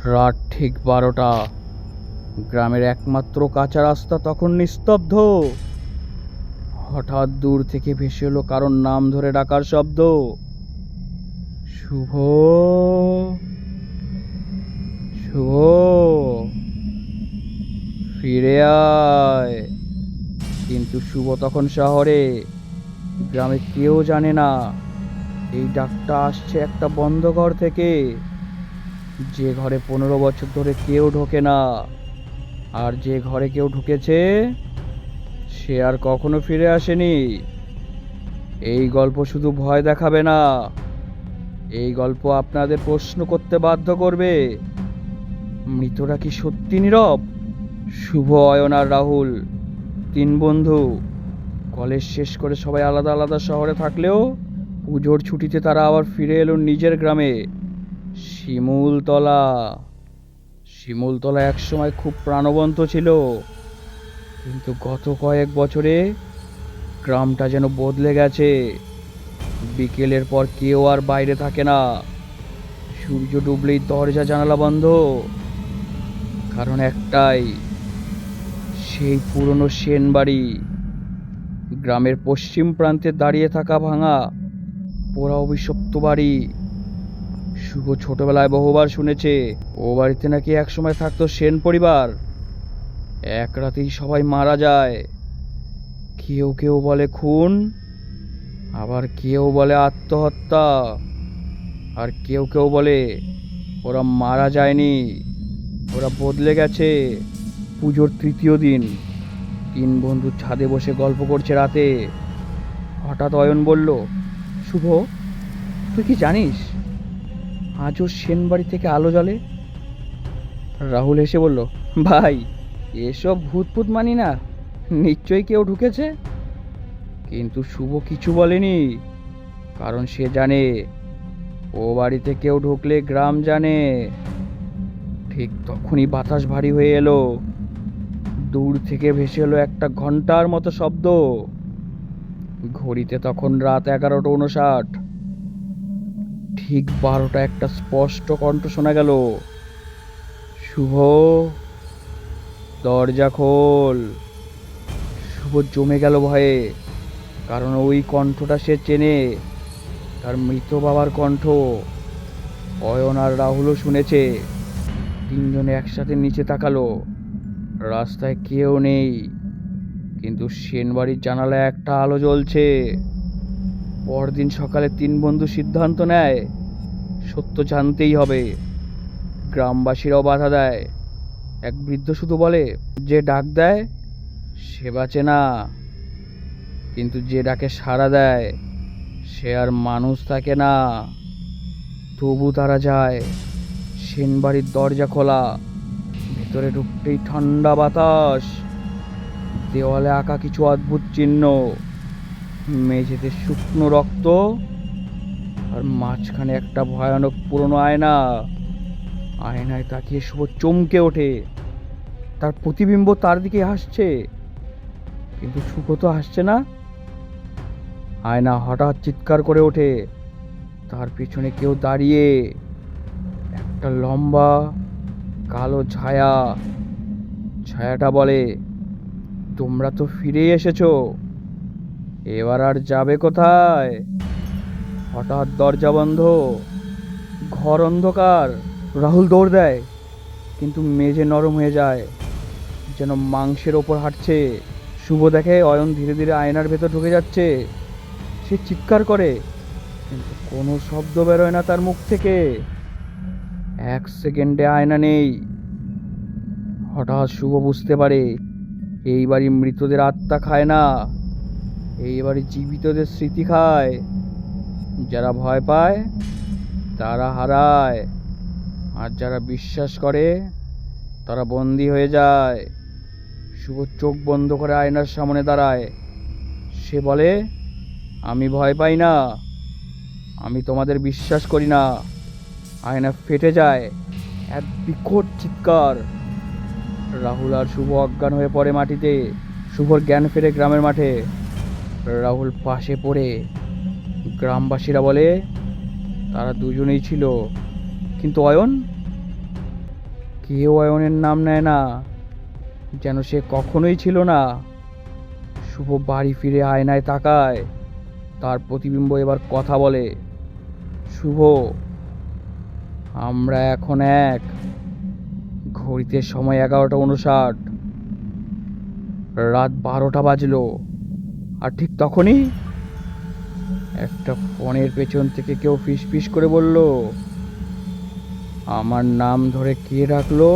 রাত ঠিক 12টা। গ্রামের একমাত্র কাঁচা রাস্তা তখন নিস্তব্ধ। হঠাৎ দূর থেকে ভেসে এলো কারোর নাম ধরে ডাকার শব্দ। শুভ, শুভ, ফিরে আয়। কিন্তু শুভ তখন শহরে। গ্রামে কেউ জানে না এই ডাকটা আসছে একটা বন্ধ ঘর থেকে, যে ঘরে 15 বছর ধরে কেউ ঢোকে না। আর যে ঘরে কেউ ঢুকেছে সে আর কখনো ফিরে আসেনি। এই গল্প শুধু ভয় দেখাবে না, এই গল্প আপনাদের প্রশ্ন করতে বাধ্য করবে। মৃতরা কি সত্যি নীরব? শুভ, অয়ন আর রাহুল, তিন বন্ধু। কলেজ শেষ করে সবাই আলাদা আলাদা শহরে থাকলেও পুজোর ছুটিতে তারা আবার ফিরে এলো নিজের গ্রামে, শিমুলতলা। শিমুলতলা একসময় খুব প্রাণবন্ত ছিল, কিন্তু গত কয়েক বছরে গ্রামটা যেন বদলে গেছে। বিকেলের পর কেউ আর বাইরে থাকে না। সূর্য ডুবলেই দরজা জানালা বন্ধ। কারণ একটাই, সেই পুরনো সেন বাড়ি। গ্রামের পশ্চিম প্রান্তে দাঁড়িয়ে থাকা ভাঙা পোড়া অভিশপ্ত বাড়ি। শুভ ছোটবেলায় বহুবার শুনেছে ও বাড়িতে নাকি একসময় থাকতো সেন পরিবার। এক রাতেই সবাই মারা যায়। কেউ কেউ বলে খুন, আবার কেউ বলে আত্মহত্যা, আর কেউ কেউ বলে ওরা মারা যায়নি, ওরা বদলে গেছে। পুজোর তৃতীয় দিন তিন বন্ধু ছাদে বসে গল্প করছে রাতে। হঠাৎ অয়ন বলল, শুভ, তুই কি জানিস আজও সেন বাড়ি থেকে আলো জ্বলে? রাহুল হেসে বলল, ভাই, এসব ভূত ফুত মানি না, নিশ্চয়ই কেউ ঢুকেছে। কিন্তু শুভ কিছু বলেনি, কারণ সে জানে ও বাড়িতে কেউ ঢুকলে গ্রাম জানে। ঠিক তখনই বাতাস ভারী হয়ে এলো। দূর থেকে ভেসে এলো একটা ঘন্টার মতো শব্দ। ঘড়িতে তখন রাত 11টা 59। ঠিক 12টা একটা স্পষ্ট কণ্ঠ শোনা গেল, শুভ, দরজা খোল। শুভ জমে গেল ভয়ে, কারণ ওই কণ্ঠটা সে চেনে, তার মৃত বাবার কণ্ঠ। অয়ন আর রাহুলও শুনেছে। তিনজনে একসাথে নিচে তাকালো। রাস্তায় কেউ নেই, কিন্তু সেনবাড়ির জানালায় একটা আলো জ্বলছে। পরদিন সকালে তিন বন্ধু সিদ্ধান্ত নেয় সত্য জানতেই হবে। গ্রামবাসীরাও বাধা দেয়। এক বৃদ্ধ শুধু বলে, যে ডাক দেয় সে বাঁচে না, কিন্তু যে ডাকে সাড়া দেয় সে আর মানুষ থাকে না। তবু তারা যায়। সেনবাড়ির দরজা খোলা, ভেতরে ঢুকতেই ঠান্ডা বাতাস, দেওয়ালে আঁকা কিছু অদ্ভুত চিহ্ন, মেঝেতে শুকনো রক্ত, আর মাঝখানে একটা ভয়ানক পুরনো আয়না। আয়নায় তাকিয়ে শুভ চমকে ওঠে। তার প্রতিবিম্ব তার দিকে হাসছে, কিন্তু শুভ তো হাসছে না। আয়না হঠাৎ চিৎকার করে ওঠে। তার পিছনে কেউ দাঁড়িয়ে, একটা লম্বা কালো ছায়া। ছায়াটা বলে, তোমরা তো ফিরে এসেছো, এবার আর যাবে কোথায়? হঠাৎ দরজা বন্ধ, ঘর অন্ধকার। রাহুল দৌড় দেয়, কিন্তু মেঝে নরম হয়ে যায়, যেন মাংসের ওপর হাঁটছে। শুভ দেখে অয়ন ধীরে ধীরে আয়নার ভেতর ঢুকে যাচ্ছে। সে চিৎকার করে, কিন্তু কোনো শব্দ বেরোয় না তার মুখ থেকে। 1 সেকেন্ডে আয়না নেই। হঠাৎ শুভ বুঝতে পারে এই বাড়ি মৃতদের আত্মা খায় না, এই বাড়ি জীবিতদের স্মৃতি খায়। যারা ভয় পায় তারা হারায়, আর যারা বিশ্বাস করে তারা বন্দি হয়ে যায়। শুভ চোখ বন্ধ করে আয়নার সামনে দাঁড়ায়। সে বলে, আমি ভয় পাই না, আমি তোমাদের বিশ্বাস করি না। আয়না ফেটে যায়, এক বিকট চিৎকার। রাহুল আর শুভ অজ্ঞান হয়ে পড়ে মাটিতে। শুভর জ্ঞান ফেরে গ্রামের মাঠে। রাহুল পাশে পড়ে। গ্রামবাসীরা বলে তারা দুজনেই ছিল, কিন্তু অয়ন, কেউ অয়নের নাম নেয় না, যেন সে কখনোই ছিল না। শুভ বাড়ি ফিরে আয়নায় তাকায়, তার প্রতিবিম্ব এবার কথা বলে। শুভ, আমরা এখন এক। ঘড়িতে সময় 11:59। রাত 12টা বাজলো। আর ঠিক তখনই একটা ফোনের পেছন থেকে কেউ ফিস ফিস করে বলল, আমার নাম ধরে কে ডাকলো?